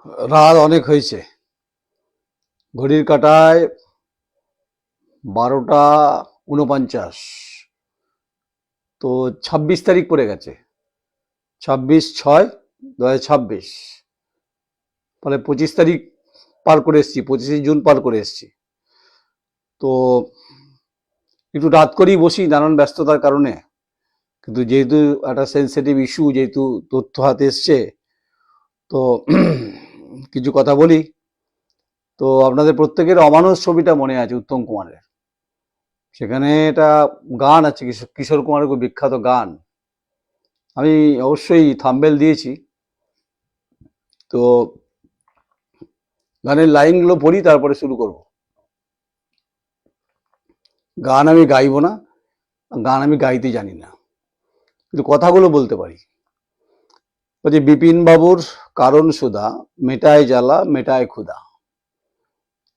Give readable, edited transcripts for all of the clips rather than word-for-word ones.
রাত অনেক হয়েছে, ঘড়ির কাঁটায় 12টা 49। তো 26 তারিখ পড়ে গেছে, 26/6/2026। ফলে 25 তারিখ পার করে এসছি, 25শে জুন পার করে এসছি। তো একটু রাত করেই বসি নানান ব্যস্ততার কারণে, কিন্তু যেহেতু একটা সেন্সিটিভ ইস্যু, যেহেতু তথ্য হাতে এসছে, তো কিছু কথা বলি। তো আপনাদের প্রত্যেকের অমানুষ ছবিটা মনে আছে উত্তম কুমারের, সেখানে একটা গান আছে, কিশোর কুমারের খুব বিখ্যাত গান। আমি অবশ্যই থাম্বনেল দিয়েছি। তো গানের লাইনগুলো পড়ি, তারপরে শুরু করব। গান আমি গাইবো না, গান আমি গাইতে জানি না, কিন্তু কথাগুলো বলতে পারি। বলছি, বিপিন বাবুর কারণ সুধা, মেটায় জ্বালা মেটায় ক্ষুধা,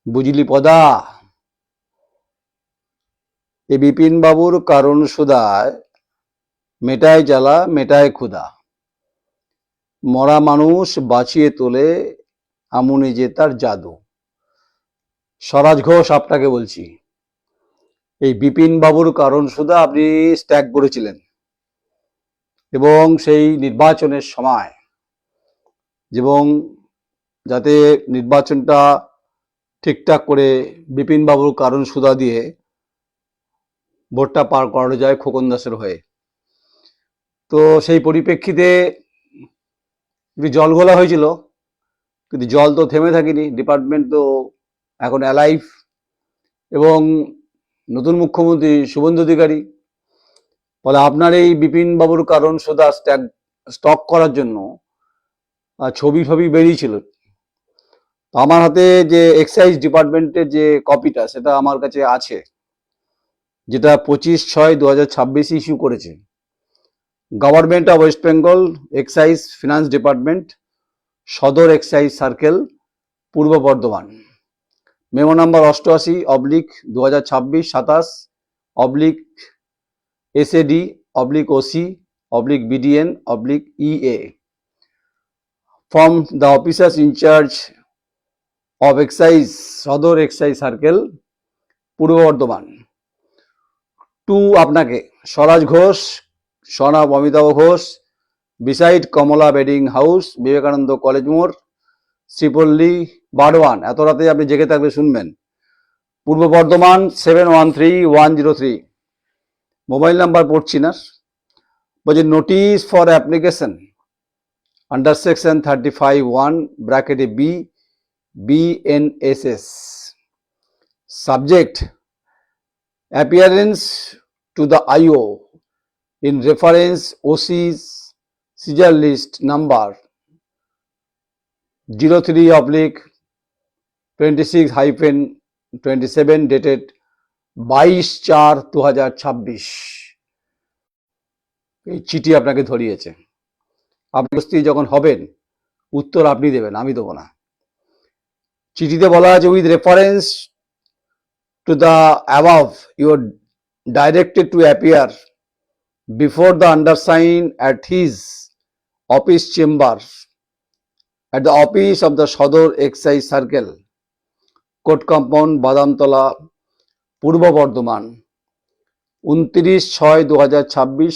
বুঝলি পদা। এই বিপিন বাবুর কারণ সুধায় মেটায় জ্বালা মেটায় ক্ষুধা, মরা মানুষ বাঁচিয়ে তোলে আমনি যে তার জাদু। স্বরাজ ঘোষ আপনাকে বলছি, এই বিপিন বাবুর কারণ সুধা আপনি স্ট্যাগ করেছিলেন, এবং সেই নির্বাচনের সময়, এবং যাতে নির্বাচনটা ঠিকঠাক করে বিপিন বাবুর কারণ সুধা দিয়ে ভোটটা পার করানো যায় খোকন দাসের হয়ে। তো সেই পরিপ্রেক্ষিতে একটু জল ঘোলা হয়েছিল, কিন্তু জল তো থেমে থাকেনি, ডিপার্টমেন্ট তো এখন অ্যালাইভ। এবং নতুন মুখ্যমন্ত্রী শুভেন্দু অধিকারী, ফলে আপনার এই বিপিন বাবুর কারণ সুধা স্টক করার জন্য ছবি ছবি বেরিয়েছিল। আমার হাতে যে এক্সাইজ ডিপার্টমেন্টের যে কপিটা, সেটা আমার কাছে আছে, যেটা 25/6/2026 ইস্যু করেছে government of West Bengal, excise finance department, সদর excise circle, Purba Bardhaman. Memo number 88/27/27 SAD/OC/BDN/EA from the officers in charge of excise, সদর এক্সাইজ সার্কেল, পূর্ব বর্ধমান, টু আপনাকে স্বরাজ ঘোষ, সনাব অমিতাভ ঘোষ, বিসাইড কমলা বেডিং হাউস, বিবেকানন্দ কলেজ মোড়, শ্রীপল্লী, বারওয়ান। এত রাতে আপনি জেগে থাকলে শুনবেন। পূর্ব বর্ধমান 713103। মোবাইল নাম্বার পড়ছি না। বলছে, notice for application under section 35(1) ব্র্যাকেটে B BNSS, subject appearance to the IO in reference OC's seizure list number 03/26-27 dated 22/4/2026। এই চিঠি আপনাকে ধরিয়েছে। আপনি উপস্থিত যখন হবেন, উত্তর আপনি দেবেন, আমি দেবো না। চিঠিতে বলা আছে, with reference to the above, you are directed to appear before the undersigned at his office chamber at the office of the Sodor Excise Circle, Court Compound, Badamtola, Purba Bardhaman, 29/6/2026,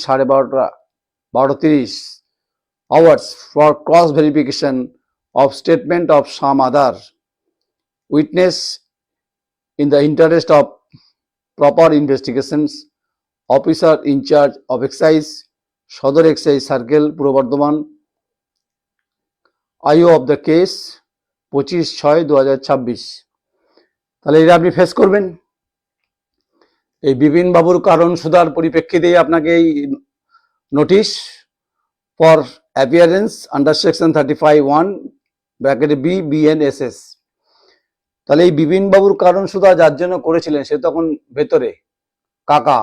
12:30 hours for cross verification of statement of some other witness in the interest of proper investigations. Officer in charge of excise, Sodor Excise Circle, Purbo Bardhaman, IO of the case 25/6/2026। তাহলে এটা আপনি face করবেন। এই বিপিন বাবুর কারণ সুধার পরিপ্রেক্ষিতেই আপনাকে এই notice for appearance under section 35(1) ব্র্যাকেটে বি BNSS। তাহলে এই বিপিন বাবুর কারণ সুধা যার জন্য করেছিলেন, সে তখন ভেতরে, কাকা।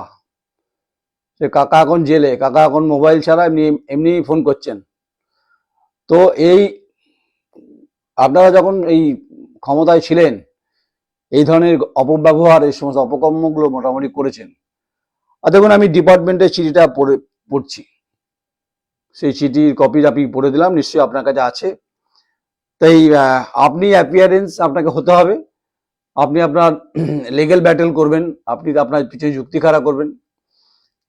সে কাকা এখন জেলে, কাকা এখন মোবাইল ছাড়া এমনি ফোন করছেন। তো এই আপনারা যখন এই ক্ষমতায় ছিলেন, এই ধরনের অপব্যবহার, এই সমস্ত অপকর্মগুলো মোটামুটি করেছেন। আর দেখুন, আমি ডিপার্টমেন্টের চিঠিটা পড়ছি, সেই চিঠির কপি আপনি পড়ে দিলাম, নিশ্চয়ই আপনার কাছে আছে। তাই আপনি অ্যাপিয়ারেন্স আপনাকে হতে হবে, আপনি আপনার লিগ্যাল ব্যাটেল করবেন, আপনি আপনার পিছনে যুক্তি খাড়া করবেন,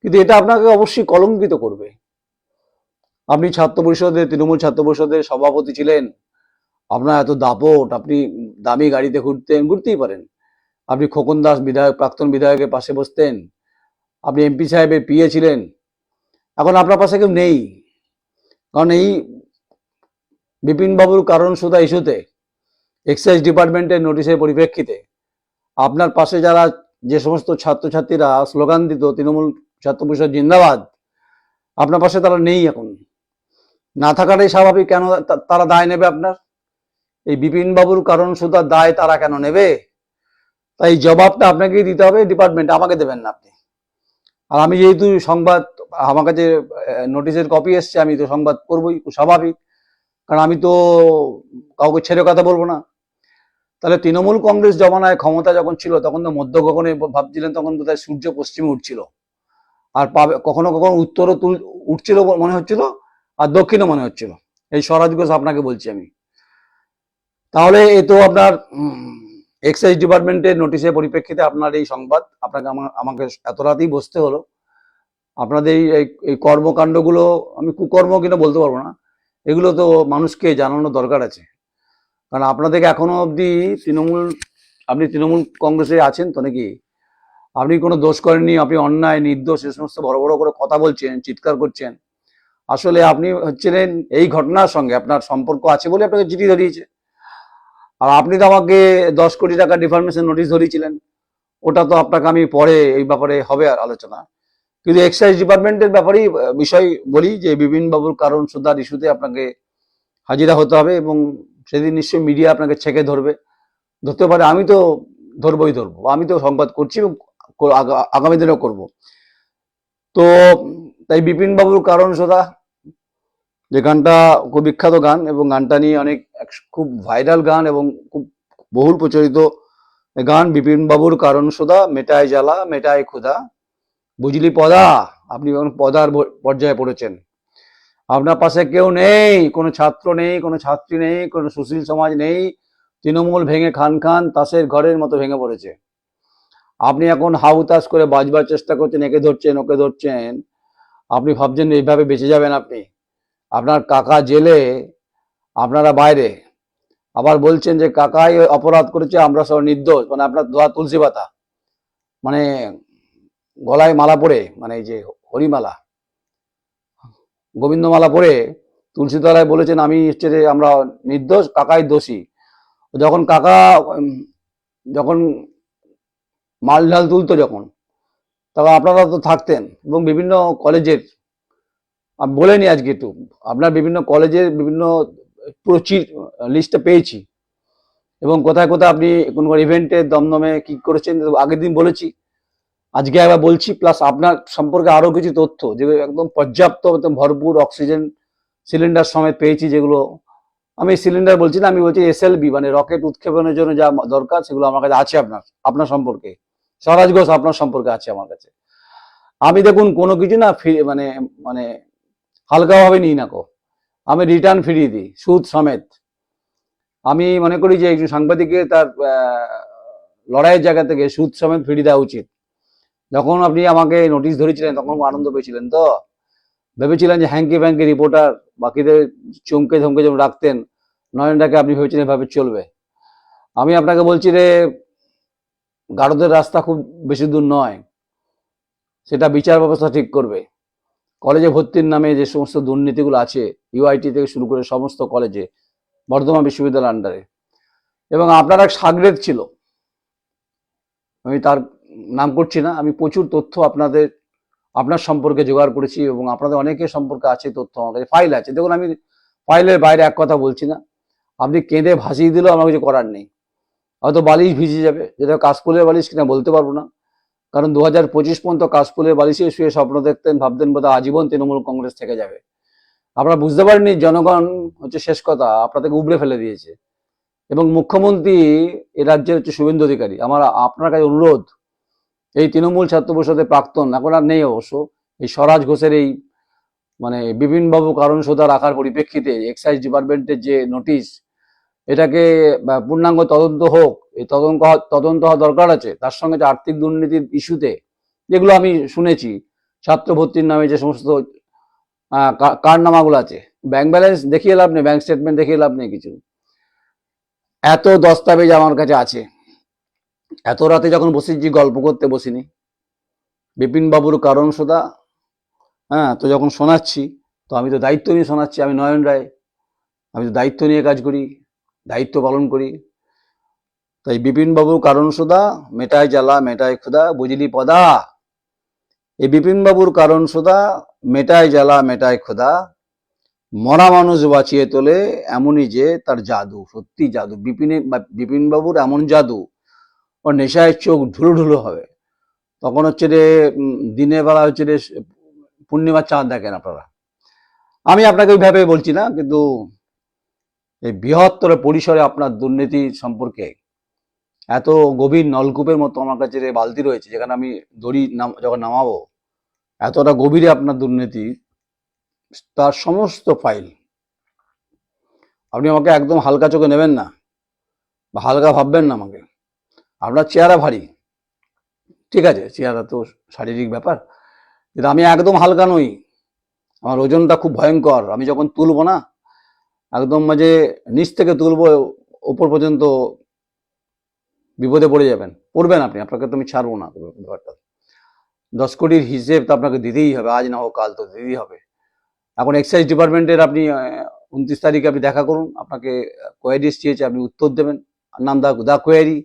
কিন্তু এটা আপনাকে অবশ্যই কলঙ্কিত করবে। আপনি ছাত্র পরিষদের, তৃণমূল ছাত্র পরিষদের সভাপতি ছিলেন, আপনার এত দাপট, আপনি দামি গাড়িতে ঘুরতেই পারেন, আপনি খোকন দাস বিধায়ক, প্রাক্তন বিধায়কের পাশে বসতেন, আপনি এমপি সাহেবের পিএ ছিলেন, এখন আপনার পাশে কেউ নেই। কারণ এই বিপিন বাবুর কারণ সুদা ইস্যুতে এক্সাইজ ডিপার্টমেন্টের নোটিশের পরিপ্রেক্ষিতে আপনার পাশে যারা, যে সমস্ত ছাত্রছাত্রীরা স্লোগান দিত তৃণমূল ছাত্র পরিষদ জিন্দাবাদ, আপনার পাশে তারা নেই। এখন না থাকাটাই স্বাভাবিক। কেন তারা দায় নেবে আপনার? এই বিপিন বাবুর কারণ সুদার দায় তারা কেন নেবে? তাই জবাবটা আপনাকেই দিতে হবে, ডিপার্টমেন্ট, আমাকে দেবেন না আপনি। আর আমি যেহেতু সংবাদ, আমার কাছে নোটিশের কপি এসছে, আমি তো সংবাদ করবই, স্বাভাবিক, কারণ আমি তো কাউকে ছেড়ে কথা বলবো না। তাহলে তৃণমূল কংগ্রেস জমানায় ক্ষমতা যখন ছিল তখন তো মধ্য গগনে ভাবছিলেন, তখন বোধহয় সূর্য পশ্চিমে উঠছিল, আর কখনো কখনো উত্তরও উঠছিল মনে হচ্ছিল, আর দক্ষিণও মনে হচ্ছিল। এই স্বরাজ ঘোষ আপনাকে বলছি আমি। তাহলে এ তো আপনার এক্সাইজ ডিপার্টমেন্টের নোটিশের পরিপ্রেক্ষিতে আপনার এই সংবাদ, আপনাকে আমাকে এত রাতেই বসতে হলো। আপনাদের এই কর্মকাণ্ডগুলো আমি কুকর্ম কিনা বলতে পারবো না, এগুলো তো মানুষকে জানানো দরকার আছে। কারণ আপনাদেরকে এখনো অবধি আপনি তৃণমূল কংগ্রেসে আছেন তো নাকি? আপনি কোনো দোষ করেননি, আপনি অন্যায় নির্দোষ এ সমস্ত বড় বড় করে কথা বলছেন, চিৎকার করছেন। আসলে আপনি হচ্ছিলেন, এই ঘটনার সঙ্গে আপনার সম্পর্ক আছে বলে আপনাকে চিঠি ধরিয়েছে। আর আপনি তো আমাকে 10 কোটি টাকা ডিফার্মেশন নোটিশ ধরিয়েছিলেন, ওটা তো আপনাকে আমি পরে এই ব্যাপারে হবে আর আলোচনা। কিন্তু এক্সাইজ ডিপার্টমেন্টের ব্যাপারেই বিষয় বলি যে বিপিন বাবুর কারণ সুদার ইস্যুতে আপনাকে হাজিরা হতে হবে, এবং সেদিন নিশ্চয়ই মিডিয়া আপনাকে ছেঁকে ধরতে পারে। আমি তো ধরবো, আমি তো সংবাদ করছি এবং আগামী দিনেও করব। তো তাই বিপিন বাবুর কারণ সুদা, যে গানটা খুব বিখ্যাত গান, এবং গানটা নিয়ে খুব ভাইরাল গান এবং খুব বহুল প্রচলিত গান, বিপিন বাবুর কারণ সুদা মেটায় জ্বালা মেটায় ক্ষুধা, বুঝলি পদা। আপনি এখন পদার পর্যায়ে পড়েছেন, আপনার পাশে কেউ নেই, কোনো ছাত্র নেই, কোনো ছাত্রী নেই, কোনো সুশীল সমাজ নেই, তৃণমূল ভেঙে খান তাসের ঘরের মতো ভেঙে পড়েছে। আপনি এখন হাউতাস করে বাঁচবার চেষ্টা করছেন, একে ধরছেন ওকে ধরছেন, আপনি ভাবছেন এইভাবে বেঁচে যাবেন আপনি। আপনার কাকা জেলে, আপনারা বাইরে, আবার বলছেন যে কাকাই অপরাধ করেছে, আমরা সব নির্দোষ। মানে আপনার ধোয়া তুলসী পাতা, মানে গলায় মালা পরে, মানে এই যে হরিমালা গোবিন্দমালা পরে তুলসী তলায় বলেছেন আমি হচ্ছে যে আমরা নির্দোষ, কাকাই দোষী। যখন কাকা যখন মাল ঢাল তুলতো যখন, তখন আপনারা তো থাকতেন, এবং বিভিন্ন কলেজের, আমি বলেনি আজকে একটু, আপনার বিভিন্ন কলেজের বিভিন্ন পুরো লিস্টটা পেয়েছি, এবং কোথায় কোথায় আপনি কোন ইভেন্টে দমদমে কি করেছেন আগের দিন বলেছি, আজকে আবার বলছি। প্লাস আপনার সম্পর্কে আরো কিছু তথ্য যেগুলো একদম পর্যাপ্ত, একদম ভরপুর অক্সিজেন সিলিন্ডার সমেত পেয়েছি, যেগুলো আমি সিলিন্ডার বলছি না, আমি বলছি SLB, মানে রকেট উৎক্ষেপণের জন্য যা দরকার, সেগুলো আমার কাছে আছে। আপনার সম্পর্কে স্বরাজ ঘোষ আপনার সম্পর্কে আছে আমার কাছে। আমি দেখুন কোনো কিছু না মানে মানে হালকাভাবে নিই না কো, আমি রিটার্ন ফিরিয়ে দিই সুদ সমেত। আমি মনে করি যে একজন সাংবাদিকের তার লড়াইয়ের জায়গা থেকে সুদ সমেত ফিরিয়ে দেওয়া উচিত। যখন আপনি আমাকে নোটিশ ধরেছিলেন তখন আনন্দ পেয়েছিলেন তো, ভেবেছিলেন যে হ্যাঙ্কি ফ্যাঙ্কি রিপোর্টার বাকিদের চমকে ধমকে যেমন রাখতেন, নয়নটাকে আপনি ভেবেছিলেন এভাবে চলবে। আমি আপনাকে বলছি রে, গারদের রাস্তা খুব বেশি দূর নয়, সেটা বিচার ব্যবস্থা ঠিক করবে। কলেজে ভর্তির নামে যে সমস্ত দুর্নীতিগুলো আছে, UIT থেকে শুরু করে সমস্ত কলেজে, বর্ধমান বিশ্ববিদ্যালয়ের আন্ডারে, এবং আপনার এক সাগরেদ ছিল, আমি তার নাম করছি না, আমি প্রচুর তথ্য আপনার সম্পর্কে জোগাড় করেছি, এবং আপনাদের অনেকের সম্পর্কে আছে তথ্য, আমার কাছে ফাইল আছে। দেখুন আমি ফাইলের বাইরে এক কথা বলছি না, আপনি কেঁদে ভাসিয়ে দিলেও আমার কিছু করার নেই। হয়তো বালিশ ভিজে যাবে, যেটা কাশফুলের বালিশ কিনা বলতে পারবো না, কারণ 2025 পর্যন্ত কাশফুলের বালিশে শুয়ে স্বপ্ন দেখতেন, ভাবতেন বোধহয় আজীবন তৃণমূল কংগ্রেস থেকে যাবে। আপনারা বুঝতে পারেননি জনগণ হচ্ছে শেষ কথা আপনাদেরকে উবড়ে ফেলে দিয়েছে, এবং মুখ্যমন্ত্রী এ রাজ্যের হচ্ছে শুভেন্দু অধিকারী। আমার আপনার কাছে অনুরোধ, এই তৃণমূল ছাত্র পরিষদের প্রাক্তন, এখন আর নেই অবশ্য, এই স্বরাজ ঘোষের এই মানে বিপিন বাবু কারণ সোধা রাখার পরিপ্রেক্ষিতে এক্সাইজ ডিপার্টমেন্টের যে নোটিশ, এটাকে পূর্ণাঙ্গ তদন্ত হোক, এই তদন্ত হওয়া দরকার আছে। তার সঙ্গে যে আর্থিক দুর্নীতির ইস্যুতে যেগুলো আমি শুনেছি, ছাত্র ভর্তির নামে যে সমস্ত কারনামাগুলো আছে, ব্যাংক ব্যালেন্স দেখিয়ে লাভ নেই, ব্যাংক স্টেটমেন্ট দেখিয়ে লাভ নেই কিছু। এত দস্তাবেজ আমার কাছে আছে, এত রাতে যখন বসেছি গল্প করতে বসিনি। বিপিন বাবুর কারণ সোদা, হ্যাঁ, তো যখন শোনাচ্ছি তো আমি তো দায়িত্ব নিয়ে শোনাচ্ছি। আমি নয়ন রায়, আমি তো দায়িত্ব নিয়ে কাজ করি, দায়িত্ব পালন করি। তাই বিপিন বাবুর কারণ সোদা, মেটায় জ্বালা মেটায় ক্ষুধা, বুঝলি পদা। এই বিপিন বাবুর কারণ সোদা, মেটায় জ্বালা মেটায় ক্ষুধা, মরা মানুষ বাঁচিয়ে তোলে এমনই যে তার জাদু, সত্যি জাদু। বিপিন বাবুর এমন জাদু, ওর নেশায় চোখ ঢুলো ঢুলো হবে। তখন হচ্ছে রে দিনের বেলা হচ্ছে রে পূর্ণিমার চাঁদ দেখেন আপনারা। আমি আপনাকে ওইভাবে বলছি না, কিন্তু এই বৃহত্তর পরিসরে আপনার দুর্নীতি সম্পর্কে এত গভীর নলকূপের মতো আমার কাছে বালতি রয়েছে, যেখানে আমি দড়ি যখন নামাবো, এতটা গভীরে আপনার দুর্নীতি, তার সমস্ত ফাইল। আপনি আমাকে একদম হালকা চোখে নেবেন না, বা হালকা ভাববেন না আমাকে। আপনার চেহারা ভারী, ঠিক আছে, চেহারা তো শারীরিক ব্যাপার, কিন্তু আমি একদম হালকা নই। আমার ওজনটা খুব ভয়ঙ্কর। আমি যখন তুলবো না, একদম মাঝে নিচ থেকে তুলবো ওপর পর্যন্ত, বিপদে পড়ে যাবেন, পড়বেন আপনি, আপনাকে তো আমি ছাড়বো না ব্যাপারটা। 10 কোটির হিসেব তো আপনাকে দিতেই হবে, আজ না হোক কাল তো দিতেই হবে। এখন এক্সাইজ ডিপার্টমেন্টের আপনি 29 তারিখে আপনি দেখা করুন, আপনাকে কোয়ারিজ চেয়েছে, আপনি উত্তর দেবেন। নাম দা কোয়ারি।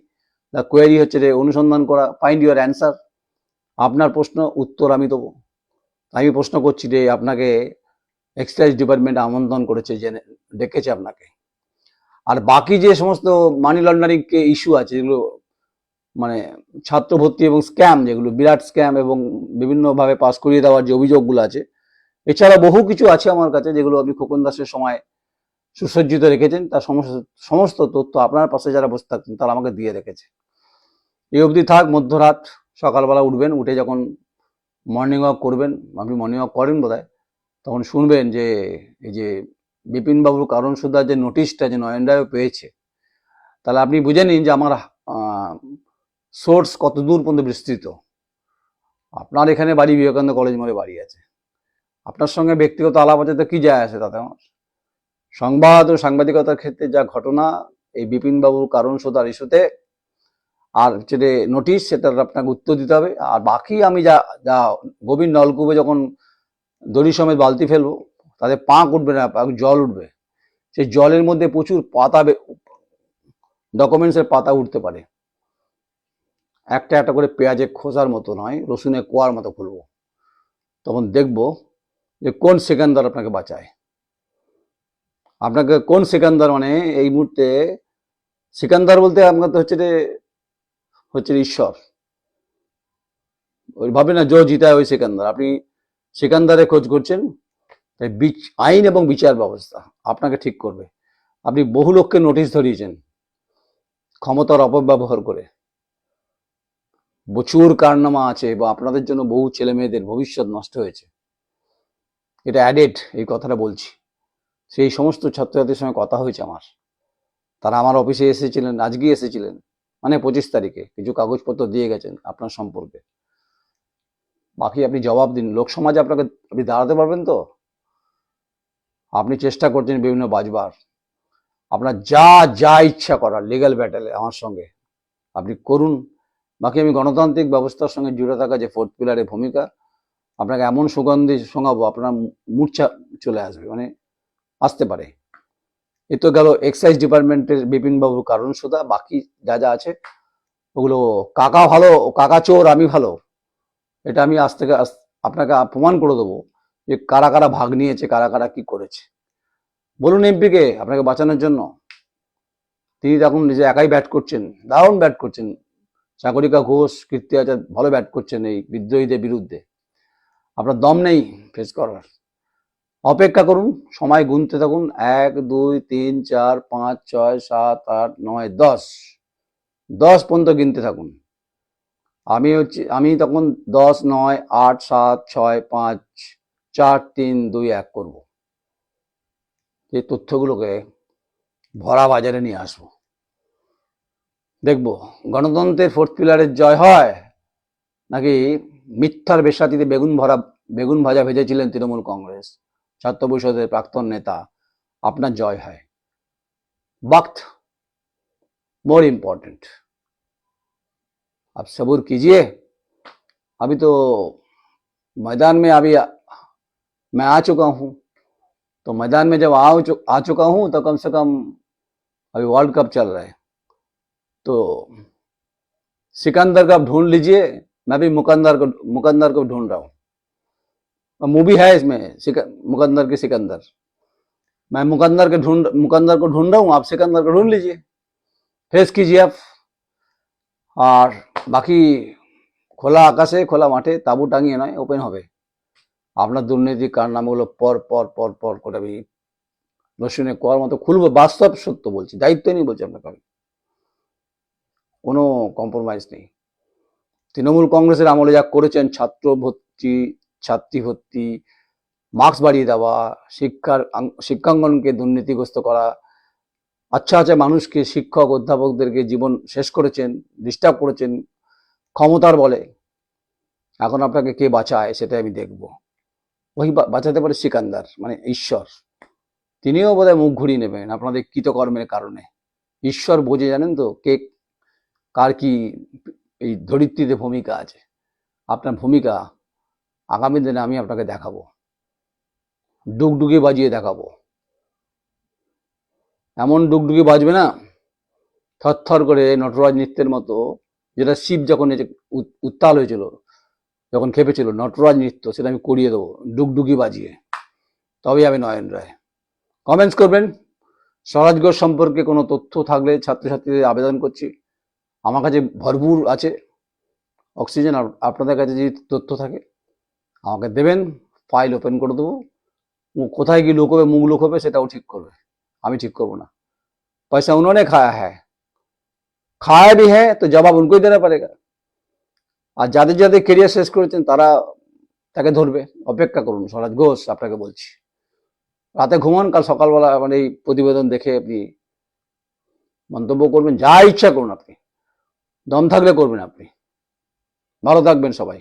দ্য কোয়ারি হচ্ছে রে অনুসন্ধান করা, ফাইন্ড ইউর অ্যান্সার। আপনার প্রশ্ন উত্তর আমি দেবো। আমি প্রশ্ন করছি যে আপনাকে এক্সাইজ ডিপার্টমেন্ট আমন্ত্রণ করেছে, জেনে ডেকেছে আপনাকে। আর বাকি যে সমস্ত মানি লন্ডারিং ইস্যু আছে, যেগুলো মানে ছাত্র ভর্তি এবং স্ক্যাম, যেগুলো বিরাট স্ক্যাম এবং বিভিন্নভাবে পাস করিয়ে দেওয়ার যে অভিযোগগুলো আছে, এছাড়া বহু কিছু আছে আমার কাছে, যেগুলো আপনি খোকন দাসের সময় সুসজ্জিত রেখেছেন। তার সমস্ত তথ্য আপনার পাশে যারা বসে থাকতেন তারা আমাকে দিয়ে রেখেছে। এই অবধি থাক, মধ্যরাত সকালবেলা উঠবেন, উঠে যখন মর্নিং ওয়াক করবেন, আপনি মর্নিং ওয়াক করেন বোধহয়, তখন শুনবেন যে এই যে বিপিন বাবুর কারণ সুদার যে নোটিশটা যে নয়ন রায় পেয়েছে, তাহলে আপনি বুঝে নিন যে আমার সোর্স কত দূর পর্যন্ত বিস্তৃত। আপনার এখানে বাড়ি বিবেকানন্দ কলেজ মোড়ে বাড়ি আছে, আপনার সঙ্গে ব্যক্তিগত আলাপ আছে, তো কি যায় আসে তাতে আমার? সংবাদ ও সাংবাদিকতার ক্ষেত্রে যা ঘটনা এই বিপিন বাবুর কারণ সোদার ইস্যুতে আর হচ্ছে নোটিশ, সেটার আপনাকে উত্তর দিতে হবে। আর বাকি আমি যা যা গভীর নলকূপে যখন দড়ি সমেত বালতি ফেলবো, তাদের পাঁক উঠবে না, জল উঠবে। সেই জলের মধ্যে প্রচুর পাতা, ডকুমেন্টসের পাতা উঠতে পারে। একটা একটা করে পেঁয়াজের খোসার মতো নয়, রসুনের কোয়ার মতো খুলবো। তখন দেখবো যে কোন সেকেন্দার আপনাকে বাঁচায়। আপনাকে কোন সেকেন্দার, মানে এই মুহূর্তে সেকেন্দার বলতে আপনার তো হচ্ছে ঈশ্বর। ওই ভাবে না জো জিতা ওই সেকেন্দার, আপনি সেকেন্দারে খোঁজ করছেন। তাই আইন এবং বিচার ব্যবস্থা আপনাকে ঠিক করবে। আপনি বহু লোককে নোটিশ ধরিয়েছেন ক্ষমতার অপব্যবহার করে, প্রচুর কারনামা আছে, এবং আপনাদের জন্য বহু ছেলে মেয়েদের ভবিষ্যৎ নষ্ট হয়েছে। এটা অ্যাডেড, এই কথাটা বলছি। সেই সমস্ত ছাত্রছাত্রীর সঙ্গে কথা হয়েছে আমার, তারা আমার অফিসে এসেছিলেন, আজকেই এসেছিলেন, মানে 25 তারিখে কিছু কাগজপত্র দিয়ে গেছেন আপনার সম্পর্কে। বাকি আপনি জবাব দিন, লোক সমাজে আপনি দাঁড়াতে পারবেন তো? আপনি চেষ্টা করছেন বিভিন্ন বাজবার, আপনার যা যা ইচ্ছা করার লিগ্যাল ব্যাটেলে আমার সঙ্গে আপনি করুন। বাকি আমি গণতান্ত্রিক ব্যবস্থার সঙ্গে জুড়ে থাকা যে 4th পিলারের ভূমিকা, আপনাকে এমন সুগন্ধি শোঙাবো আপনার মূর্ছা চলে আসবে, মানে আসতে পারে। এ তো গেল এক্সাইজ ডিপার্টমেন্টের বিপিন বাবুর কারণ সোদা। বাকি যা যা আছে ওগুলো কাকা ভালো, কাকা চোর আমি ভালো, এটা আমি আজ থেকে আপনাকে প্রমাণ করে দেবো যে কারা কারা ভাগ নিয়েছে, কারা কারা কি করেছে। বলুন এমপিকে আপনাকে বাঁচানোর জন্য। তিনি তখন নিজে একাই ব্যাট করছেন, দারুণ ব্যাট করছেন। সাগরিকা ঘোষ, কীর্তি আচার ভালো ব্যাট করছেন এই বিদ্রোহীদের বিরুদ্ধে। আপনার দম নেই ফেস করার। অপেক্ষা করুন, সময় গুনতে থাকুন, 1 2 3 4 5 6 7 8 9 10 10 পর্যন্ত গিনতে থাকুন। আমি তখন 10 9 8 7 6 5 4 3 2 1 করব। এই তথ্যগুলোকে ভরা বাজারে নিয়ে আসবো, দেখবো গণতন্ত্রের ফোর্থ পিলারের জয় হয় নাকি মিথ্যার বেশ্যাতিতে বেগুন ভাজা ভেজেছিলেন তৃণমূল কংগ্রেস ছাত্র পরিষদের প্রাক্তন নেতা, আপনার জয় হয়। वक्त मोर इम्पोर्टेंट, आप सबूर कीजिए। अभी तो मैदान में अभी मैं आ चुका हूँ, तो मैदान में जब आ चुका हूँ तो कम से कम अभी वर्ल्ड कप चल रहा है, तो सिकंदर का ढूंढ लीजिए, मैं भी मुकंदर को ढूंढ रहा हूँ। मूवी है इसमें मुकंदर की सिकंदर, मैं मुकंदर को ढूंढ रहा हूँ, आप सिकंदर को ढूंढ लीजिए, फेस कीजिए आप। আর বাকি খোলা আকাশে খোলা মাঠে তাঁবু টাঙিয়ে নয়, ওপেন হবে। আপনার দুর্নীতি কারনামাগুলো পর পর পর পর করে আমি রসুনে কোয়ার মতো খুলবো, বাস্তব সত্য বলছি, দায়িত্ব নিয়ে বলছি আপনাকে, আমি কোনো কম্প্রোমাইজ নেই। তৃণমূল কংগ্রেসের আমলে যা করেছেন, ছাত্রী ভর্তি, মার্কস বাড়িয়ে দেওয়া, শিক্ষাঙ্গনকে দুর্নীতিগ্রস্ত করা, আচ্ছা মানুষকে, শিক্ষক অধ্যাপকদেরকে জীবন শেষ করেছেন, ডিস্টার্ব করেছেন ক্ষমতার বলে। এখন আপনাকে কে বাঁচায় সেটা আমি দেখব। ওই বাঁচাতে পারে সিকান্দার, মানে ঈশ্বর, তিনিও বোধহয় মুখ ঘুরিয়ে নেবেন আপনাদের কৃতকর্মের কারণে। ঈশ্বর বোঝে, জানেন তো, কে কার কি এই ধরিত্রীতে ভূমিকা আছে। আপনার ভূমিকা আগামী দিনে আমি আপনাকে দেখাবো, ডুগডুগি বাজিয়ে দেখাবো। এমন ডুগডুগি বাজবে না থরথর করে নটরাজ নৃত্যের মতো, যেটা শিব যখন উত্তাল হয়েছিল, যখন খেপেছিল, নটরাজ নৃত্য সেটা আমি করিয়ে দেবো ডুগডুগি বাজিয়ে। তবেই আমি নয়ন রায়। কমেন্টস করবেন। স্বরাজ ঘোষ সম্পর্কে কোনো তথ্য থাকলে ছাত্রছাত্রীদের আবেদন করছি, আমার কাছে ভরপুর আছে অক্সিজেন, আপনাদের কাছে যদি তথ্য থাকে আমাকে দেবেন, ফাইল ওপেন করে দেবো। কোথায় গিয়ে লুকোবে, মুখ লুকোবে সেটাও ঠিক করবে, আমি ঠিক করবো না। पैसा उन्होंने खाया भी है तो जवाब उनको ही देना पड़ेगा। আর যাদের যাদের কেরিয়ার শেষ করেছেন তারা তাকে ধরবে, অপেক্ষা করুন। স্বরাজ ঘোষ আপনাকে বলছি, রাতে ঘুমান, কাল সকালবেলা আমার এই প্রতিবেদন দেখে আপনি মন্তব্য করবেন, যা ইচ্ছা করুন, আপনি দম থাকলে করবেন। আপনি ভালো থাকবেন সবাই।